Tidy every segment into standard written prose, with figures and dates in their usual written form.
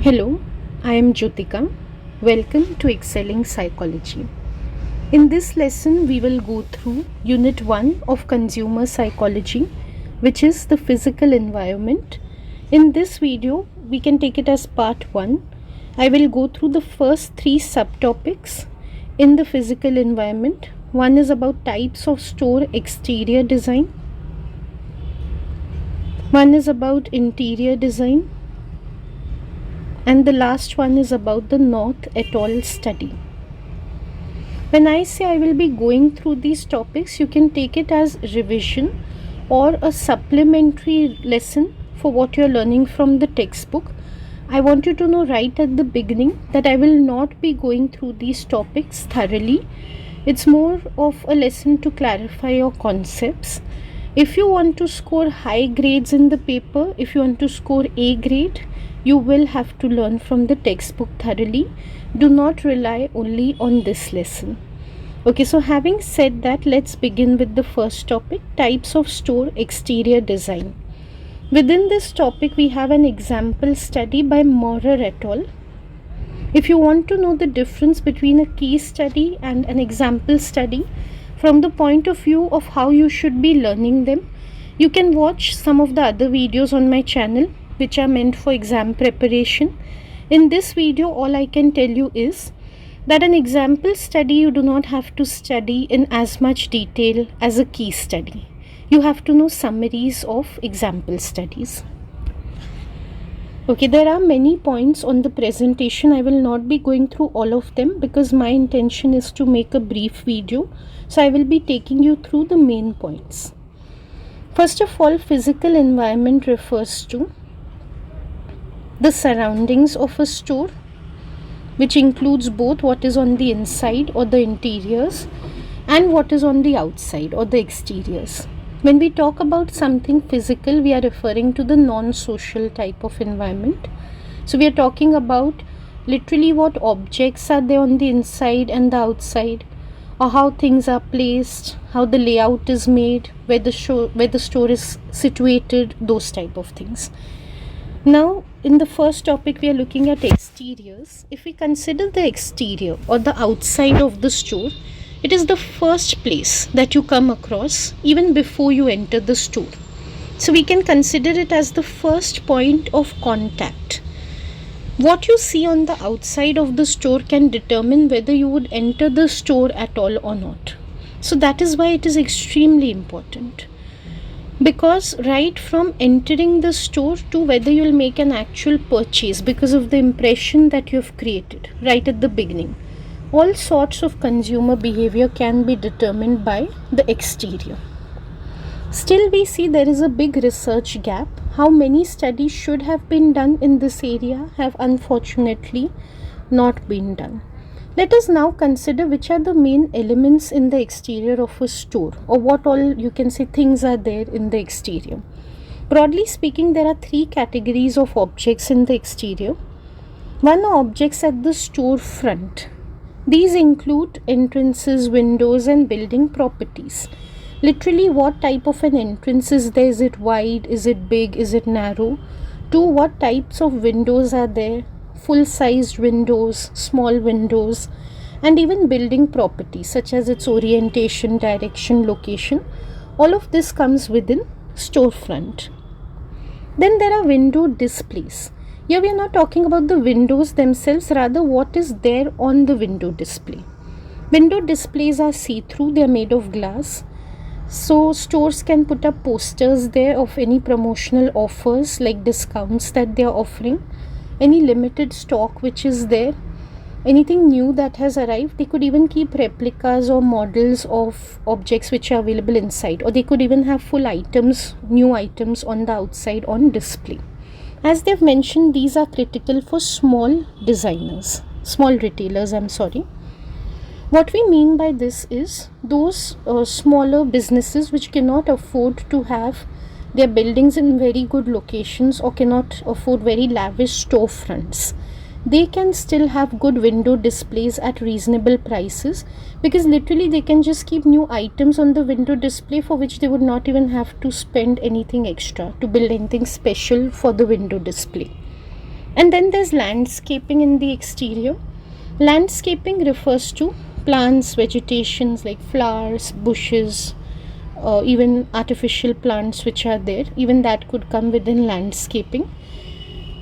Hello, I am Jyotika. Welcome to Excelling Psychology. In this lesson, we will go through Unit 1 of Consumer Psychology, which is the physical environment. In this video, we can take it as part 1. I will go through the first 3 subtopics in the physical environment. One is about types of store exterior design. One is about interior design. And the last one is about the Gnott et al. Study. When I say I will be going through these topics, you can take it as revision or a supplementary lesson for what you are learning from the textbook. I want you to know right at the beginning that I will not be going through these topics thoroughly. It's more of a lesson to clarify your concepts. If you want to score high grades in the paper, if you want to score A grade, you will have to learn from the textbook thoroughly. Do not rely only on this lesson. Okay, so having said that, let's begin with the first topic, types of store exterior design. Within this topic, we have an example study by Mowrer et al. If you want to know the difference between a case study and an example study from the point of view of how you should be learning them, you can watch some of the other videos on my channel which are meant for exam preparation. In this video, all I can tell you is that an example study you do not have to study in as much detail as a case study. You have to know summaries of example studies. Okay, there are many points on the presentation. I will not be going through all of them because my intention is to make a brief video. So I will be taking you through the main points. First of all, physical environment refers to the surroundings of a store, which includes both what is on the inside or the interiors and what is on the outside or the exteriors. When we talk about something physical, we are referring to the non-social type of environment. So we are talking about literally what objects are there on the inside and the outside, or how things are placed, how the layout is made, where the store is situated, those type of things. Now, in the first topic, we are looking at exteriors. If we consider the exterior or the outside of the store, it is the first place that you come across even before you enter the store. So we can consider it as the first point of contact. What you see on the outside of the store can determine whether you would enter the store at all or not. So that is why it is extremely important. Because right from entering the store to whether you will make an actual purchase because of the impression that you have created right at the beginning, all sorts of consumer behavior can be determined by the exterior. Still, we see there is a big research gap. How many studies should have been done in this area have unfortunately not been done. Let us now consider which are the main elements in the exterior of a store, or what all you can say things are there in the exterior. Broadly speaking, there are 3 categories of objects in the exterior. One are objects at the store front. These include entrances, windows and building properties. Literally, what type of an entrance is there? Is it wide? Is it big? Is it narrow? 2, what types of windows are there? Full-sized windows, small windows, and even building properties such as its orientation, direction, location. All of this comes within storefront. Then there are window displays. Here we are not talking about the windows themselves, rather what is there on the window display. Window displays are see-through, they are made of glass. So stores can put up posters there of any promotional offers like discounts that they are offering, any limited stock which is there, anything new that has arrived. They could even keep replicas or models of objects which are available inside, or they could even have full items, new items on the outside on display. As they've mentioned, these are critical for small retailers. What we mean by this is those smaller businesses which cannot afford to have their buildings in very good locations or cannot afford very lavish storefronts. They can still have good window displays at reasonable prices, because literally they can just keep new items on the window display for which they would not even have to spend anything extra to build anything special for the window display. And then there's landscaping in the exterior. Landscaping refers to plants, vegetations like flowers, bushes, even artificial plants which are there. Even that could come within landscaping.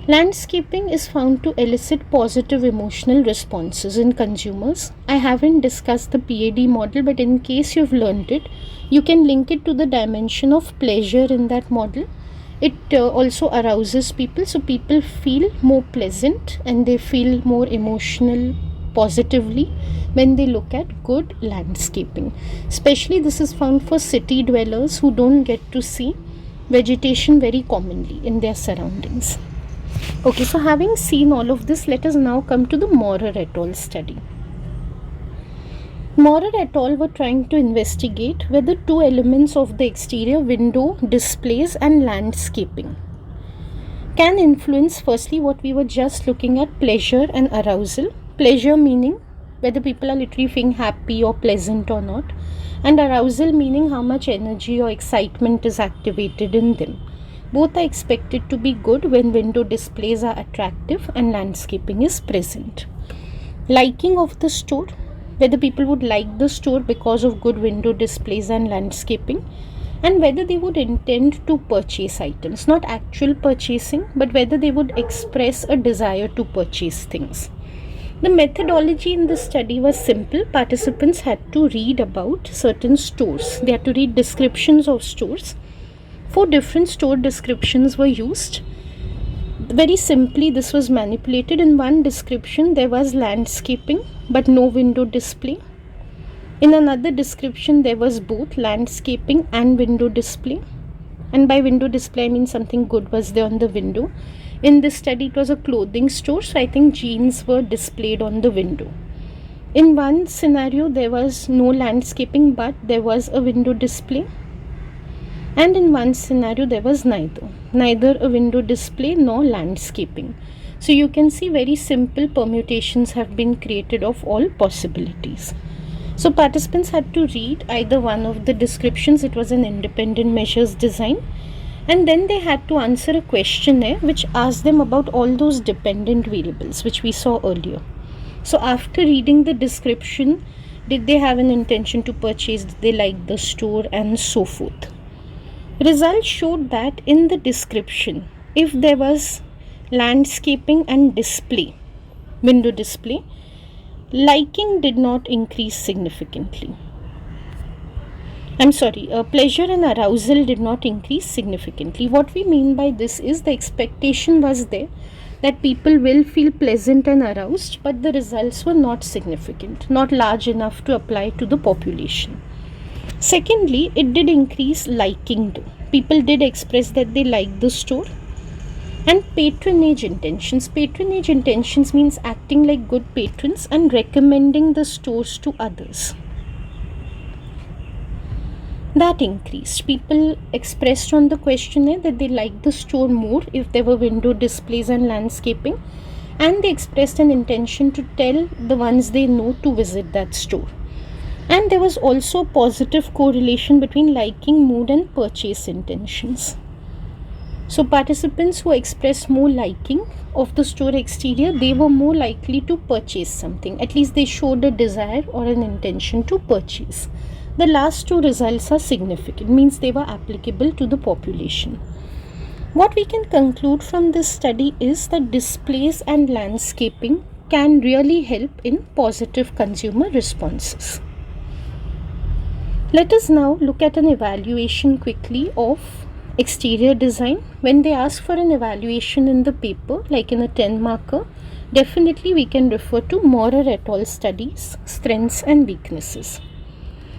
Landscaping is found to elicit positive emotional responses in consumers. I haven't discussed the PAD model, but in case you've learned it, you can link it to the dimension of pleasure in that model. It also arouses people, so people feel more pleasant and they feel more emotional positively when they look at good landscaping. Especially this is found for city dwellers who don't get to see vegetation very commonly in their surroundings. Okay, so having seen all of this, let us now come to the Mowrer et al. Study. Mowrer et al. Were trying to investigate whether two elements of the exterior, window displays and landscaping, can influence firstly what we were just looking at, pleasure and arousal. Pleasure meaning whether people are literally feeling happy or pleasant or not, and arousal meaning how much energy or excitement is activated in them. Both are expected to be good when window displays are attractive and landscaping is present. Liking of the store, whether people would like the store because of good window displays and landscaping, and whether they would intend to purchase items, not actual purchasing, but whether they would express a desire to purchase things. The methodology in the study was simple. Participants had to read about certain stores. They had to read descriptions of stores. 4 different store descriptions were used. Very simply, this was manipulated. In one description, there was landscaping but no window display. In another description, there was both landscaping and window display. And by window display, I mean something good was there on the window. In this study, it was a clothing store, so I think jeans were displayed on the window. In one scenario, there was no landscaping, but there was a window display. And in one scenario, there was neither a window display nor landscaping. So you can see very simple permutations have been created of all possibilities. So participants had to read either one of the descriptions. It was an independent measures design. And then they had to answer a questionnaire which asked them about all those dependent variables which we saw earlier. So after reading the description, did they have an intention to purchase, did they like the store, and so forth. Results showed that in the description, if there was landscaping and display, window display, liking did not increase significantly. Pleasure and arousal did not increase significantly. What we mean by this is the expectation was there that people will feel pleasant and aroused, but the results were not significant, not large enough to apply to the population. Secondly, it did increase liking though. People did express that they liked the store. And patronage intentions. Patronage intentions means acting like good patrons and recommending the stores to others. That increased. People expressed on the questionnaire that they liked the store more if there were window displays and landscaping, and they expressed an intention to tell the ones they know to visit that store. And there was also positive correlation between liking, mood and purchase intentions. So participants who expressed more liking of the store exterior, they were more likely to purchase something. At least they showed a desire or an intention to purchase. The last 2 results are significant, means they were applicable to the population. What we can conclude from this study is that displays and landscaping can really help in positive consumer responses. Let us now look at an evaluation quickly of exterior design. When they ask for an evaluation in the paper, like in a 10 marker, definitely we can refer to Mowrer et al. Studies, strengths and weaknesses.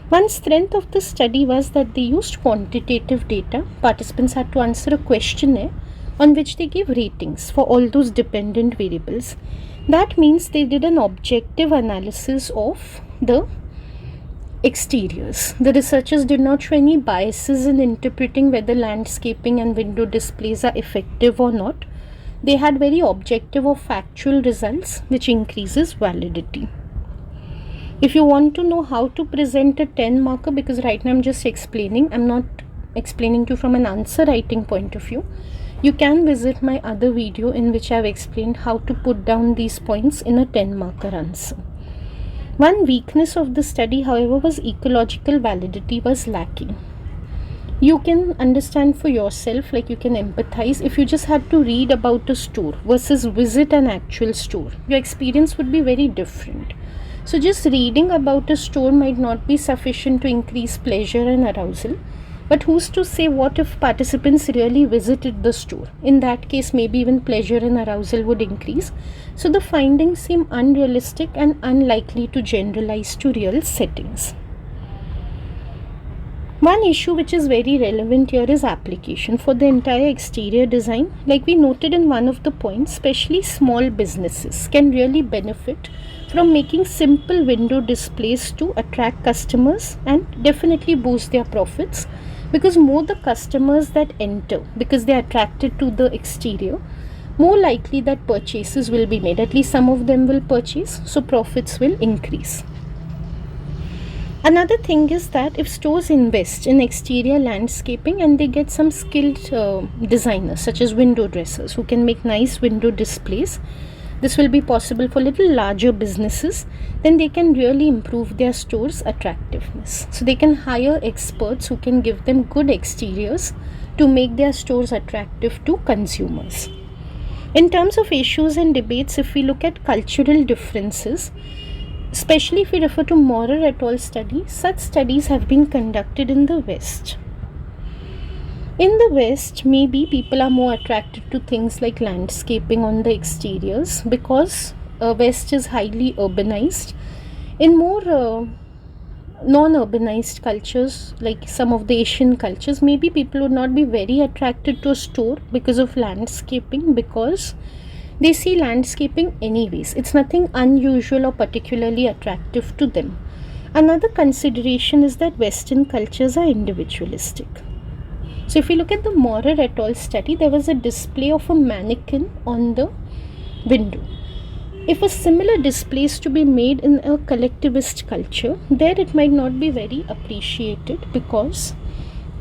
One strength of the study was that they used quantitative data. Participants had to answer a questionnaire on which they gave ratings for all those dependent variables. That means they did an objective analysis of the exteriors. The researchers did not show any biases in interpreting whether landscaping and window displays are effective or not. They had very objective or factual results, which increases validity. If you want to know how to present a 10 marker, because right now I'm just explaining, I'm not explaining to you from an answer writing point of view. You can visit my other video in which I have explained how to put down these points in a 10-marker answer. One weakness of the study, however, was ecological validity was lacking. You can understand for yourself, like you can empathize. If you just had to read about a store versus visit an actual store, your experience would be very different. So just reading about a store might not be sufficient to increase pleasure and arousal. But who's to say what if participants really visited the store? In that case, maybe even pleasure and arousal would increase. So the findings seem unrealistic and unlikely to generalize to real settings. One issue which is very relevant here is application for the entire exterior design. Like we noted in one of the points, especially small businesses can really benefit from making simple window displays to attract customers and definitely boost their profits, because more the customers that enter, because they are attracted to the exterior, more likely that purchases will be made. At least some of them will purchase, so profits will increase. Another thing is that if stores invest in exterior landscaping and they get some skilled designers such as window dressers who can make nice window displays, this will be possible for little larger businesses, then they can really improve their store's attractiveness. So they can hire experts who can give them good exteriors to make their stores attractive to consumers. In terms of issues and debates, if we look at cultural differences, especially if we refer to Mowrer et al. Study, such studies have been conducted in the West. In the West, maybe people are more attracted to things like landscaping on the exteriors because West is highly urbanized. In more non-urbanized cultures, like some of the Asian cultures, maybe people would not be very attracted to a store because of landscaping, because they see landscaping anyways. It's nothing unusual or particularly attractive to them. Another consideration is that Western cultures are individualistic. So if you look at the Mowrer et al. Study, there was a display of a mannequin on the window. If a similar display is to be made in a collectivist culture, there it might not be very appreciated, because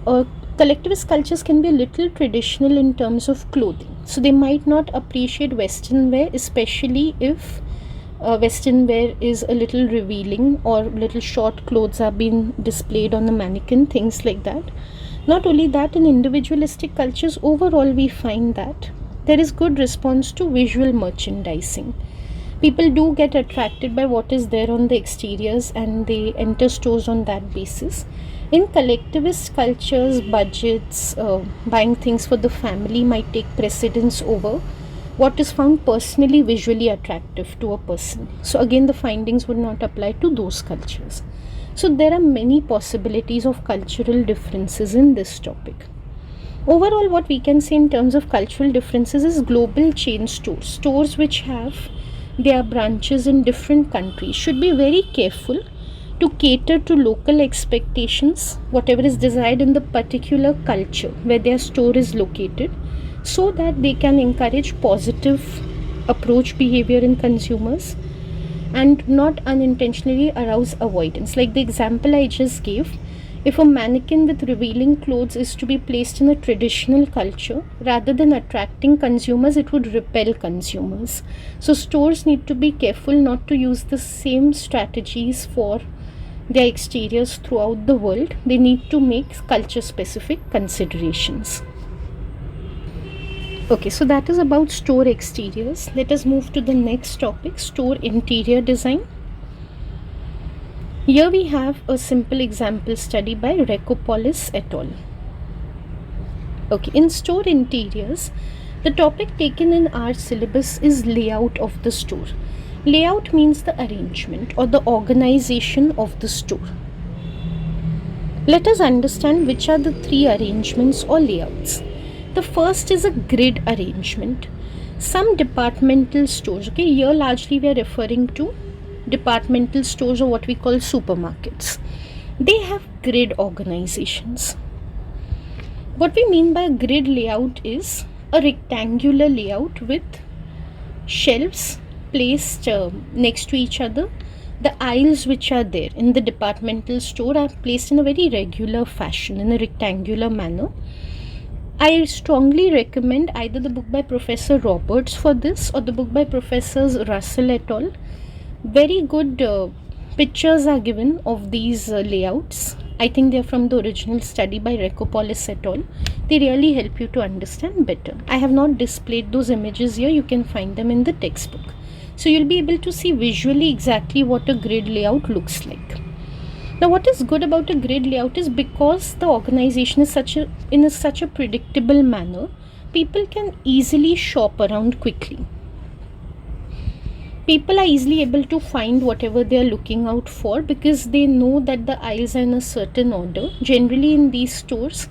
collectivist cultures can be a little traditional in terms of clothing. So they might not appreciate Western wear, especially if Western wear is a little revealing or little short clothes are being displayed on the mannequin, things like that. Not only that, in individualistic cultures overall we find that there is good response to visual merchandising. People do get attracted by what is there on the exteriors and they enter stores on that basis. In collectivist cultures, budgets, buying things for the family might take precedence over what is found personally visually attractive to a person. So again, the findings would not apply to those cultures. So there are many possibilities of cultural differences in this topic. Overall, what we can say in terms of cultural differences is global chain stores, stores which have their branches in different countries, should be very careful to cater to local expectations, whatever is desired in the particular culture where their store is located, so that they can encourage positive approach behavior in consumers and not unintentionally arouse avoidance. Like the example I just gave, if a mannequin with revealing clothes is to be placed in a traditional culture, rather than attracting consumers, it would repel consumers. So stores need to be careful not to use the same strategies for their exteriors throughout the world. They need to make culture specific considerations. Okay, so that is about store exteriors. Let us move to the next topic, store interior design. Here we have a simple example study by Vrechopoulos et al. Okay, in store interiors, the topic taken in our syllabus is layout of the store. Layout means the arrangement or the organization of the store. Let us understand which are the three arrangements or layouts. The first is a grid arrangement. Some departmental stores, okay, here largely we are referring to departmental stores or what we call supermarkets. They have grid organizations. What we mean by a grid layout is a rectangular layout with shelves placed next to each other. The aisles which are there in the departmental store are placed in a very regular fashion, in a rectangular manner. I strongly recommend either the book by Professor Roberts for this or the book by Professors Russell et al. Very good pictures are given of these layouts. I think they're from the original study by Vrechopoulos et al. They really help you to understand better. I have not displayed those images here. You can find them in the textbook. So you'll be able to see visually exactly what a grid layout looks like. Now what is good about a grid layout is because the organization is in such a predictable manner, people can easily shop around quickly. People are easily able to find whatever they are looking out for because they know that the aisles are in a certain order. Generally in these stores,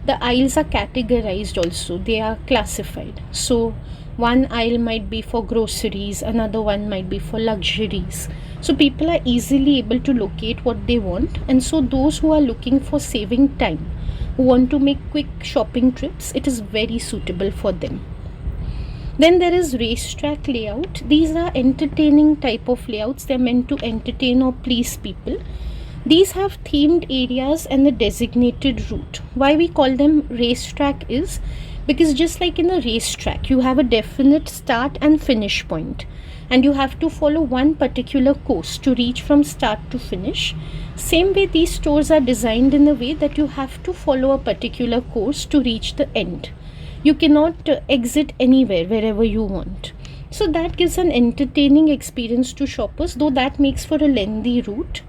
the aisles are categorized also. They are classified. So one aisle might be for groceries, another one might be for luxuries. So people are easily able to locate what they want, and so those who are looking for saving time, who want to make quick shopping trips, it is very suitable for them. Then there is racetrack layout. These are entertaining type of layouts. They are meant to entertain or please people. These have themed areas and a designated route. Why we call them racetrack is because just like in a racetrack, you have a definite start and finish point, and you have to follow one particular course to reach from start to finish. Same way, these stores are designed in a way that you have to follow a particular course to reach the end. You cannot exit anywhere wherever you want. So that gives an entertaining experience to shoppers, though that makes for a lengthy route.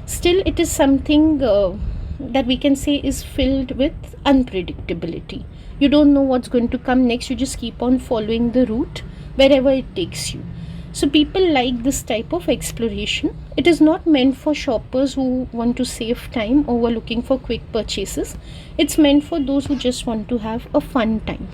Still, it is something that we can say is filled with unpredictability. You don't know what's going to come next. You just keep on following the route wherever it takes you. So people like this type of exploration. It is not meant for shoppers who want to save time or who are looking for quick purchases. It's meant for those who just want to have a fun time.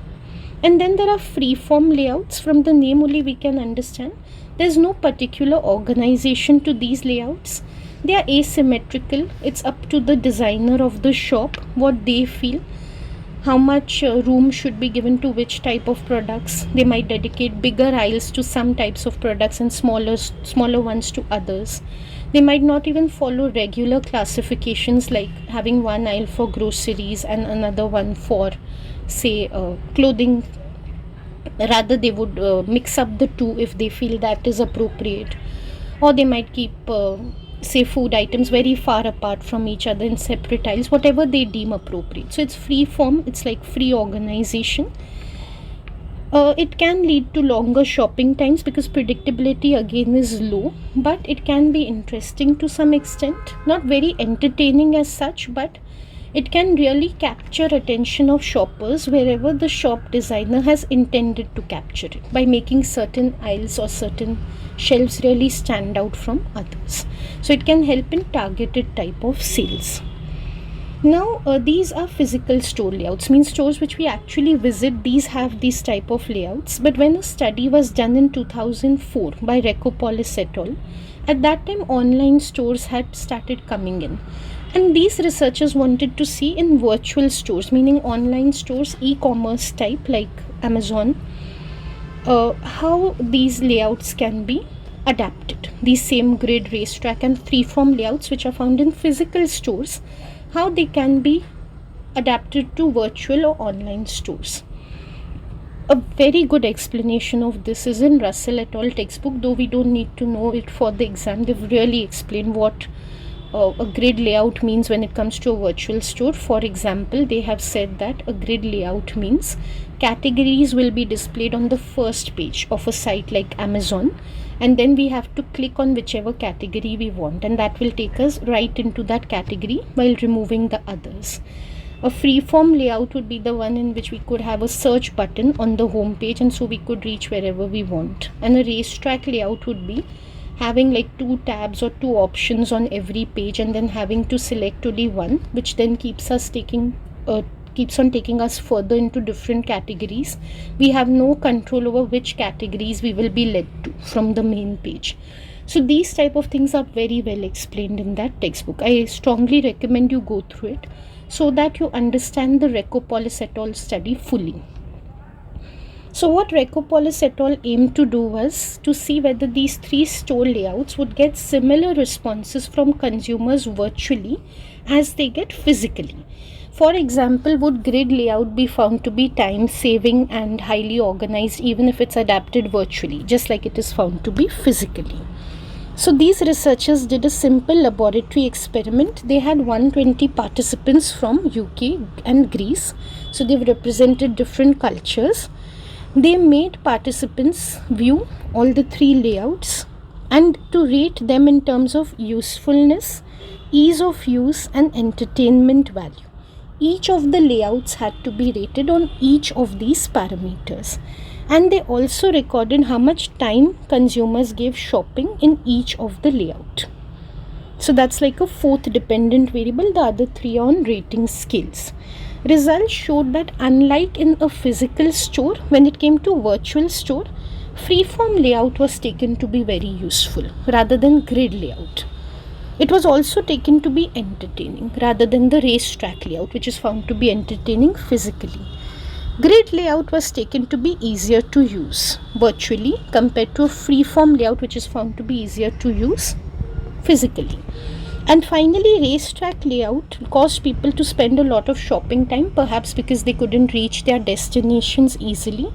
And then there are free-form layouts. From the name only we can understand there's no particular organization to these layouts. They are asymmetrical. It's up to the designer of the shop what they feel, how much room should be given to which type of products. They might dedicate bigger aisles to some types of products and smaller ones to others. They might not even follow regular classifications like having one aisle for groceries and another one for, say, clothing. Rather, they would mix up the two if they feel that is appropriate. Or they might keep say food items very far apart from each other in separate aisles, whatever they deem appropriate. So it's free form, it's like free organization. It can lead to longer shopping times because predictability again is low, but it can be interesting to some extent. Not very entertaining as such, but it can really capture attention of shoppers wherever the shop designer has intended to capture it by making certain aisles or certain shelves really stand out from others. So it can help in targeted type of sales. Now these are physical store layouts, means stores which we actually visit. These have these type of layouts, but when a study was done in 2004 by Vrechopoulos et al., at that time online stores had started coming in, and these researchers wanted to see in virtual stores, meaning online stores, e-commerce type like Amazon, how these layouts can be adapted. These same grid, racetrack and freeform layouts which are found in physical stores, how they can be adapted to virtual or online stores. A very good explanation of this is in Russell et al. Textbook, though we don't need to know it for the exam. They've really explained what a grid layout means when it comes to a virtual store. For example, they have said that a grid layout means categories will be displayed on the first page of a site like Amazon, and then we have to click on whichever category we want, and that will take us right into that category while removing the others. A freeform layout would be the one in which we could have a search button on the home page, and so we could reach wherever we want. And a racetrack layout would be having like 2 tabs or 2 options on every page, and then having to select only one, which then keeps on taking us further into different categories. We have no control over which categories we will be led to from the main page. So these type of things are very well explained in that textbook. I strongly recommend you go through it so that you understand the Vrechopoulos et al. Study fully. So what Vrechopoulos et al. Aimed to do was to see whether these 3 store layouts would get similar responses from consumers virtually as they get physically. For example, would grid layout be found to be time saving and highly organized even if it's adapted virtually, just like it is found to be physically? So these researchers did a simple laboratory experiment. They had 120 participants from UK and Greece. So they've represented different cultures. They made participants view all the 3 layouts and to rate them in terms of usefulness, ease of use and entertainment value. Each of the layouts had to be rated on each of these parameters. And they also recorded how much time consumers gave shopping in each of the layout. So that's like a 4th dependent variable, the other 3 on rating scales. Results showed that unlike in a physical store, when it came to virtual store, freeform layout was taken to be very useful rather than grid layout. It was also taken to be entertaining rather than the racetrack layout, which is found to be entertaining physically. Grid layout was taken to be easier to use virtually compared to a freeform layout, which is found to be easier to use physically. And finally, racetrack layout caused people to spend a lot of shopping time, perhaps because they couldn't reach their destinations easily.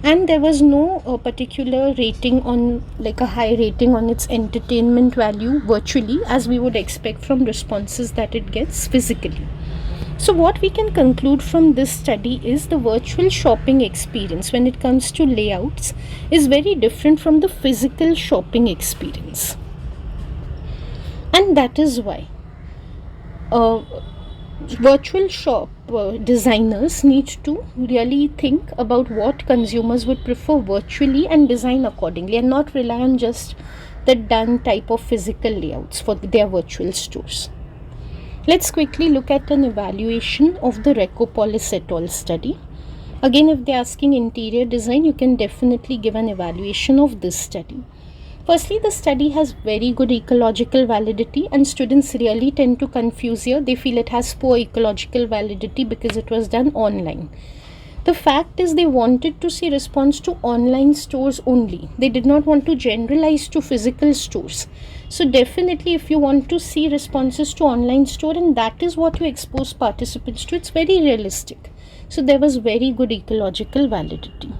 And there was no particular rating on, like a high rating on its entertainment value virtually, as we would expect from responses that it gets physically. So what we can conclude from this study is the virtual shopping experience when it comes to layouts is very different from the physical shopping experience. And that is why virtual shop designers need to really think about what consumers would prefer virtually and design accordingly, and not rely on just the done type of physical layouts for their virtual stores. Let's quickly look at an evaluation of the Vrechopoulos et al. Study. Again, if they're asking interior design, you can definitely give an evaluation of this study. Firstly, the study has very good ecological validity, and students really tend to confuse here. They feel it has poor ecological validity because it was done online. The fact is they wanted to see response to online stores only. They did not want to generalize to physical stores. So definitely if you want to see responses to online store and that is what you expose participants to, it's very realistic. So there was very good ecological validity.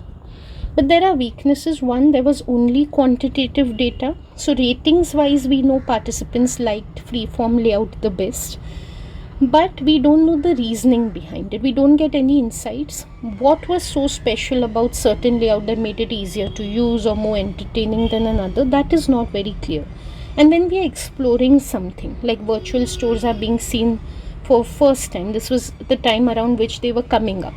But there are weaknesses. One, there was only quantitative data. So ratings wise, we know participants liked freeform layout the best. But we don't know the reasoning behind it. We don't get any insights. What was so special about certain layout that made it easier to use or more entertaining than another? That is not very clear. And then we are exploring something like virtual stores are being seen for first time. This was the time around which they were coming up.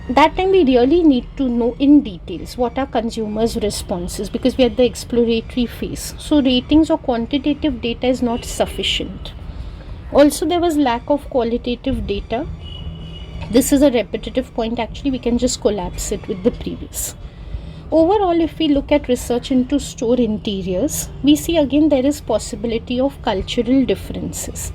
That time we really need to know in details what are consumers' responses, because we are at the exploratory phase. So ratings or quantitative data is not sufficient. Also, there was lack of qualitative data. This is a repetitive point. Actually, we can just collapse it with the previous. Overall, if we look at research into store interiors, we see again there is possibility of cultural differences.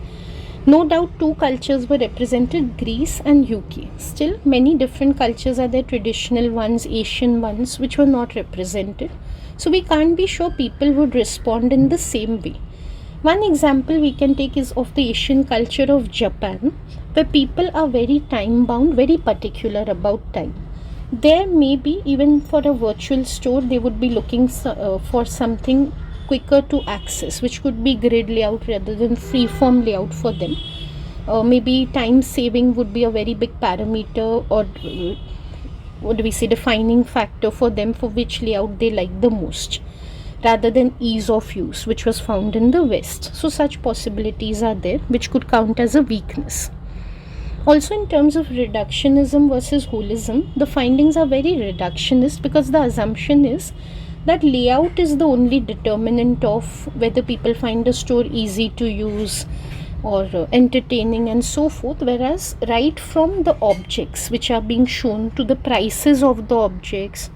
No doubt 2 cultures were represented, Greece and UK. Still, many different cultures are there, traditional ones, Asian ones, which were not represented. So we can't be sure people would respond in the same way. One example we can take is of the Asian culture of Japan, where people are very time bound, very particular about time. There may be, even for a virtual store, they would be looking for something quicker to access, which could be grid layout rather than freeform layout for them. Maybe time saving would be a very big parameter, or what do we say, defining factor for them, for which layout they like the most, rather than ease of use, which was found in the West. So such possibilities are there, which could count as a weakness. Also, in terms of reductionism versus holism, the findings are very reductionist, because the assumption is that layout is the only determinant of whether people find a store easy to use or entertaining and so forth, whereas right from the objects which are being shown, to the prices of the objects,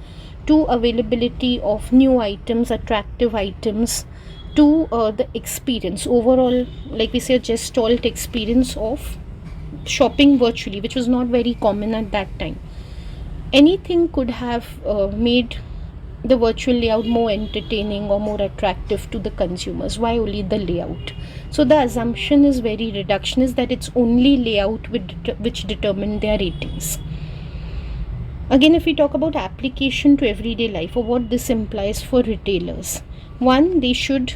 to availability of new items, attractive items, to the experience overall, like we say, a gestalt experience of shopping virtually, which was not very common at that time. Anything could have made the virtual layout more entertaining or more attractive to the consumers? Why only the layout? So the assumption is very reductionist, that it's only layout which determine their ratings. Again, if we talk about application to everyday life, or what this implies for retailers, one, they should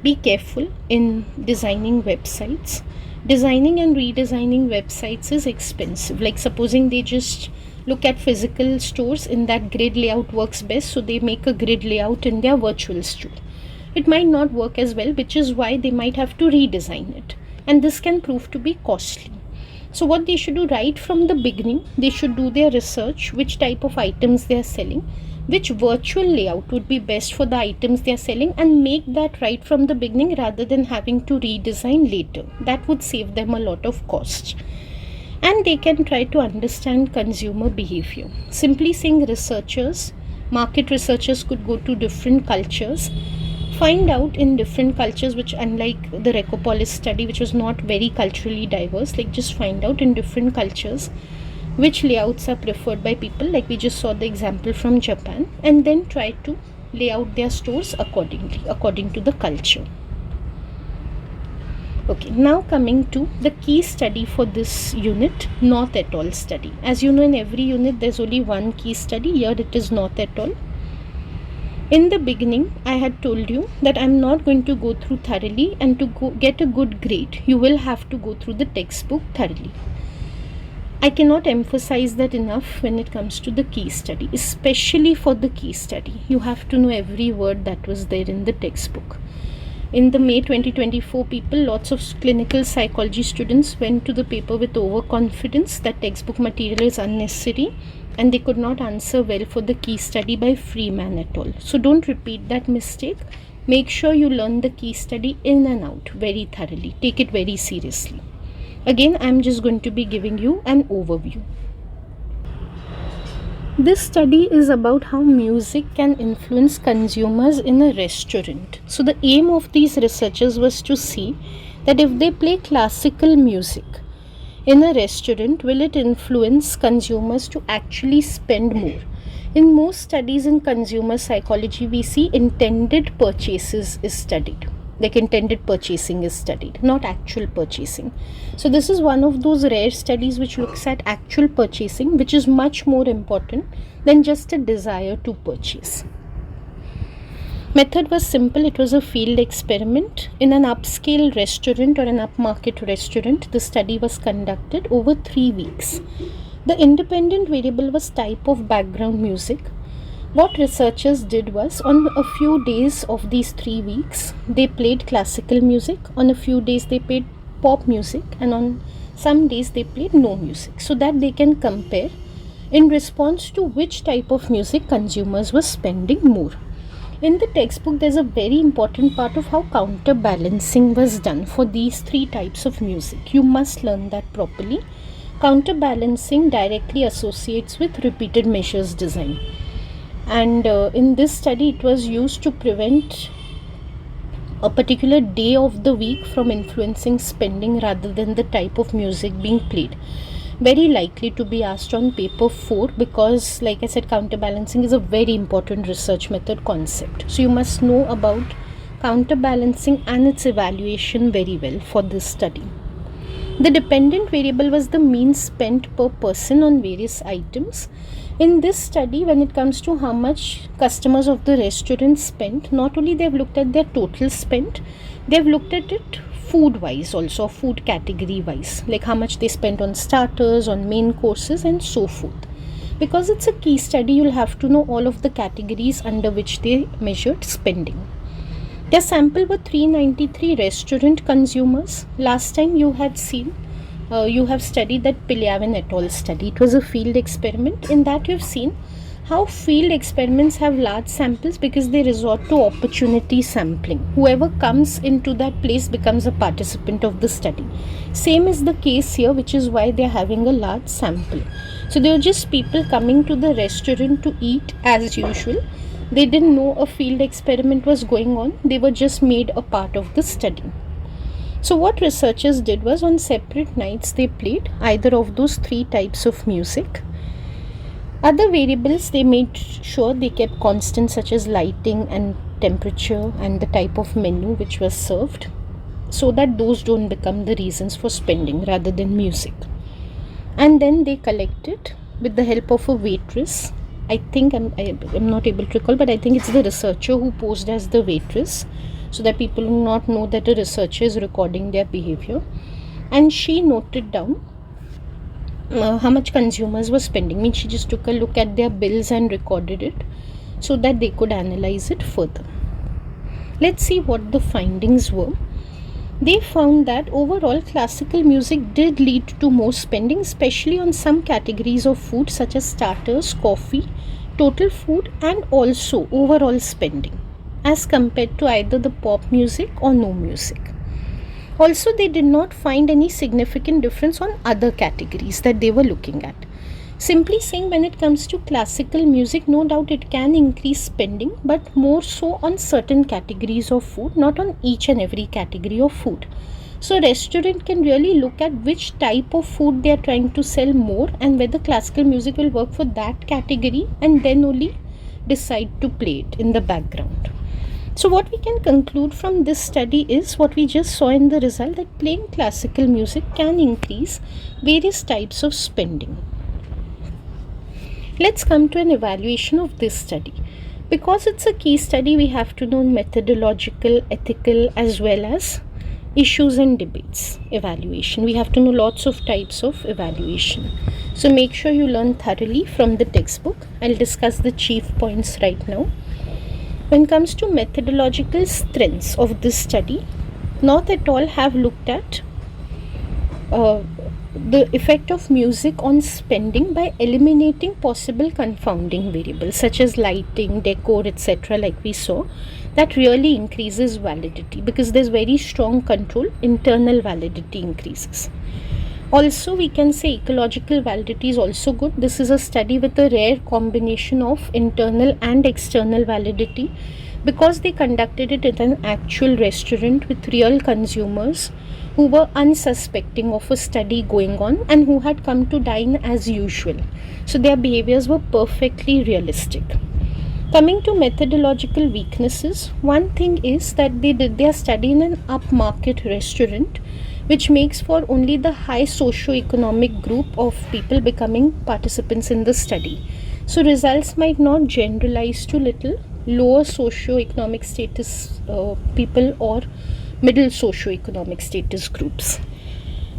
be careful in designing websites. Designing and redesigning websites is expensive. Like supposing they just look at physical stores, in that grid layout works best, so they make a grid layout in their virtual store. It might not work as well, which is why they might have to redesign it, and this can prove to be costly. So what they should do right from the beginning, they should do their research, which type of items they are selling, which virtual layout would be best for the items they are selling, and make that right from the beginning rather than having to redesign later. That would save them a lot of cost. And they can try to understand consumer behavior. Simply saying researchers, market researchers could go to different cultures, find out in different cultures, which unlike the Vrechopoulos study, which was not very culturally diverse, like just find out in different cultures which layouts are preferred by people, like we just saw the example from Japan, and then try to lay out their stores accordingly, according to the culture. Okay, now coming to the key study for this unit, Gnauth et al. Study. As you know, in every unit there's only one key study. Here it is Gnauth et al. In the beginning, I had told you that I'm not going to go through thoroughly, and to get a good grade, you will have to go through the textbook thoroughly. I cannot emphasize that enough when it comes to the key study, especially for the key study. You have to know every word that was there in the textbook. In the May 2024 people, lots of clinical psychology students went to the paper with overconfidence that textbook material is unnecessary, and they could not answer well for the key study by Freeman et al. So don't repeat that mistake. Make sure you learn the key study in and out very thoroughly. Take it very seriously. Again, I'm just going to be giving you an overview. This study is about how music can influence consumers in a restaurant. So the aim of these researchers was to see that if they play classical music in a restaurant, will it influence consumers to actually spend more? In most studies in consumer psychology, we see intended purchases is studied. Like intended purchasing is studied, not actual purchasing. So this is one of those rare studies which looks at actual purchasing, which is much more important than just a desire to purchase. Method was simple. It was a field experiment in an upscale restaurant or an upmarket restaurant. The study was conducted over 3 weeks. The independent variable was type of background music. What researchers did was, on a few days of these 3 weeks, they played classical music. On a few days they played pop music, and on some days they played no music, so that they can compare in response to which type of music consumers were spending more. In the textbook, there's a very important part of how counterbalancing was done for these 3 types of music. You must learn that properly. Counterbalancing directly associates with repeated measures design. And in this study, it was used to prevent a particular day of the week from influencing spending rather than the type of music being played. Very likely to be asked on paper 4, because like I said, counterbalancing is a very important research method concept. So you must know about counterbalancing and its evaluation very well for this study. The dependent variable was the mean spent per person on various items. In this study, when it comes to how much customers of the restaurant spent, not only they've looked at their total spent, they've looked at it food wise also, food category wise, like how much they spent on starters, on main courses, and so forth. Because it's a key study, you'll have to know all of the categories under which they measured spending. Their sample were 393 restaurant consumers. Last time you had seen, you have studied that ภิļāvin et al. Study. It was a field experiment. In that you've seen how field experiments have large samples because they resort to opportunity sampling. Whoever comes into that place becomes a participant of the study. Same is the case here, which is why they are having a large sample. So they were just people coming to the restaurant to eat as usual. They didn't know a field experiment was going on. They were just made a part of the study. So what researchers did was, on separate nights they played either of those 3 types of music. Other variables they made sure they kept constant, such as lighting and temperature and the type of menu which was served, so that those don't become the reasons for spending rather than music. And then they collected, with the help of a waitress, I think I'm not able to recall, but I think it's the researcher who posed as the waitress, so that people will not know that a researcher is recording their behavior. And she noted down how much consumers were spending. Means she just took a look at their bills and recorded it, so that they could analyze it further. Let's see what the findings were. They found that overall classical music did lead to more spending, especially on some categories of food such as starters, coffee, total food, and also overall spending, as compared to either the pop music or no music. Also, they did not find any significant difference on other categories that they were looking at. Simply saying, when it comes to classical music, no doubt it can increase spending, but more so on certain categories of food, not on each and every category of food. So restaurant can really look at which type of food they are trying to sell more and whether classical music will work for that category, and then only decide to play it in the background. So what we can conclude from this study is what we just saw in the result, that playing classical music can increase various types of spending. Let's come to an evaluation of this study. Because it's a case study, we have to know methodological, ethical, as well as issues and debates evaluation. We have to know lots of types of evaluation. So make sure you learn thoroughly from the textbook. I'll discuss the chief points right now. When it comes to methodological strengths of this study, not at all have looked at the effect of music on spending by eliminating possible confounding variables such as lighting, decor, etc. like we saw. That really increases validity because there's very strong control, internal validity increases. Also, we can say ecological validity is also good. This is a study with a rare combination of internal and external validity because they conducted it at an actual restaurant with real consumers who were unsuspecting of a study going on and who had come to dine as usual. So their behaviors were perfectly realistic. Coming to methodological weaknesses, one thing is that they did their study in an upmarket restaurant, which makes for only the high socio-economic group of people becoming participants in the study. So results might not generalize to little lower socio-economic status people or middle socio-economic status groups.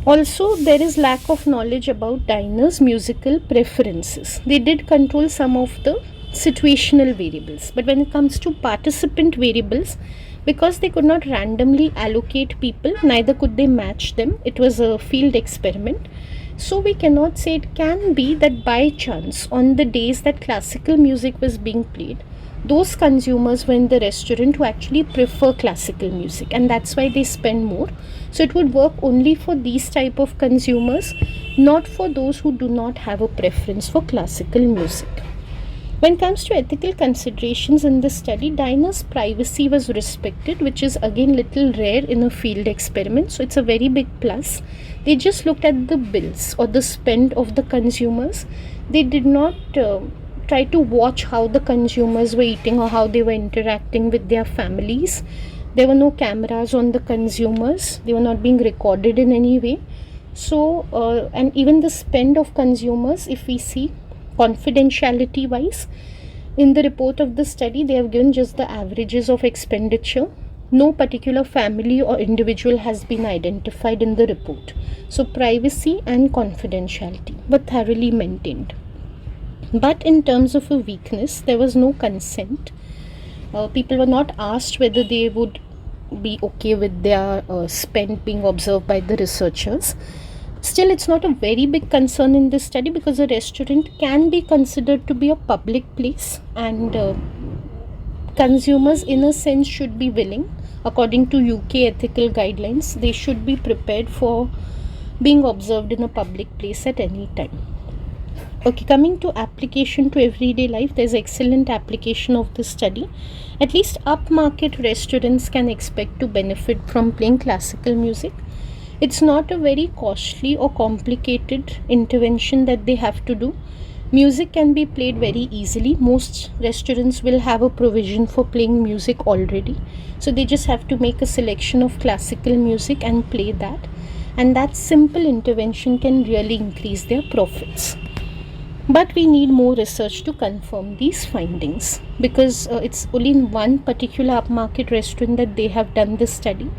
Also, there is lack of knowledge about diners' musical preferences. They did control some of the situational variables, but when it comes to participant variables, because they could not randomly allocate people, neither could they match them. It was a field experiment. So we cannot say it can be that by chance on the days that classical music was being played, those consumers were in the restaurant who actually prefer classical music and that's why they spend more. So it would work only for these type of consumers, not for those who do not have a preference for classical music. When it comes to ethical considerations in the study, diners' privacy was respected, which is again little rare in a field experiment. So it's a very big plus. They just looked at the bills or the spend of the consumers. They did not try to watch how the consumers were eating or how they were interacting with their families. There were no cameras on the consumers. They were not being recorded in any way. So, and even the spend of consumers, if we see, confidentiality wise, in the report of the study they have given just the averages of expenditure. No particular family or individual has been identified in the report. So privacy and confidentiality were thoroughly maintained. But in terms of a weakness, there was no consent. People were not asked whether they would be okay with their spend being observed by the researchers. Still, it's not a very big concern in this study because a restaurant can be considered to be a public place and consumers in a sense should be willing. According to UK ethical guidelines, they should be prepared for being observed in a public place at any time. Okay, coming to application to everyday life, there's excellent application of this study. At least upmarket restaurants can expect to benefit from playing classical music. It's not a very costly or complicated intervention that they have to do. Music can be played very easily. Most restaurants will have a provision for playing music already. So they just have to make a selection of classical music and play that. And that simple intervention can really increase their profits. But we need more research to confirm these findings, because it's only in one particular upmarket restaurant that they have done this study,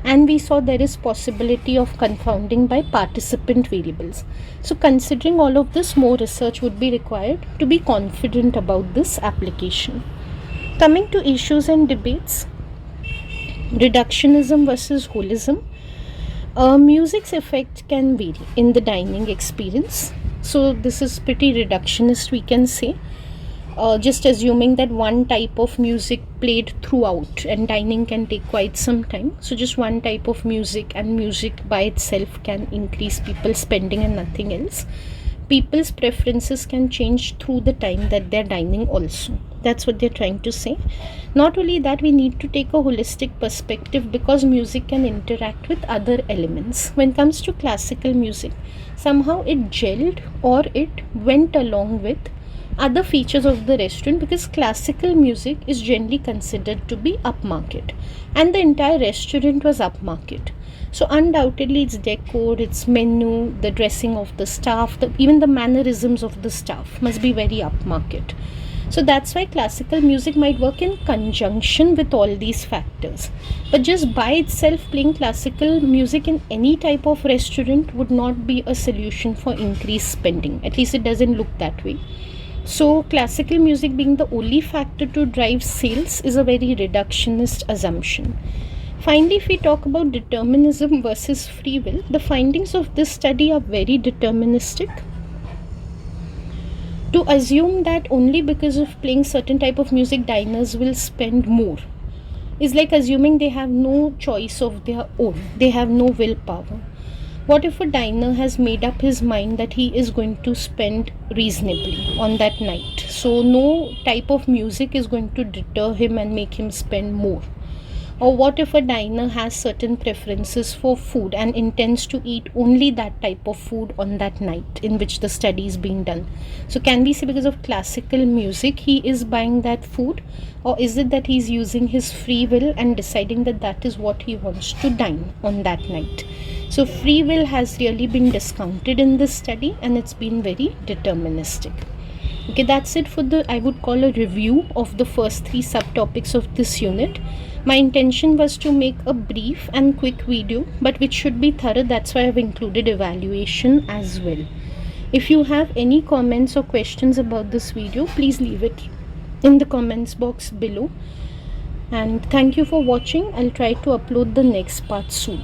and we saw there is possibility of confounding by participant variables. So considering all of this, more research would be required to be confident about this application. Coming to issues and debates, reductionism versus holism. Music's effect can vary in the dining experience. So this is pretty reductionist, we can say. Just assuming that one type of music played throughout, and dining can take quite some time. So just one type of music, and music by itself can increase people's spending and nothing else. People's preferences can change through the time that they're dining also. That's what they're trying to say. Not only that, we need to take a holistic perspective, because music can interact with other elements. When it comes to classical music, somehow it gelled or it went along with other features of the restaurant, because classical music is generally considered to be upmarket, and the entire restaurant was upmarket. So undoubtedly its decor, its menu, the dressing of the staff, even the mannerisms of the staff must be very upmarket. So that's why classical music might work in conjunction with all these factors. But just by itself, playing classical music in any type of restaurant would not be a solution for increased spending. At least it doesn't look that way. So classical music being the only factor to drive sales is a very reductionist assumption. Finally, if we talk about determinism versus free will, the findings of this study are very deterministic. To assume that only because of playing certain type of music diners will spend more is like assuming they have no choice of their own, they have no willpower. What if a diner has made up his mind that he is going to spend reasonably on that night? So no type of music is going to deter him and make him spend more. Or what if a diner has certain preferences for food and intends to eat only that type of food on that night in which the study is being done? So can we say because of classical music he is buying that food, or is it that he's using his free will and deciding that that is what he wants to dine on that night? So free will has really been discounted in this study, and it's been very deterministic. Okay, that's it for I would call a review of the first 3 subtopics of this unit. My intention was to make a brief and quick video, but which should be thorough. That's why I've included evaluation as well. If you have any comments or questions about this video, please leave it in the comments box below. And thank you for watching. I'll try to upload the next part soon.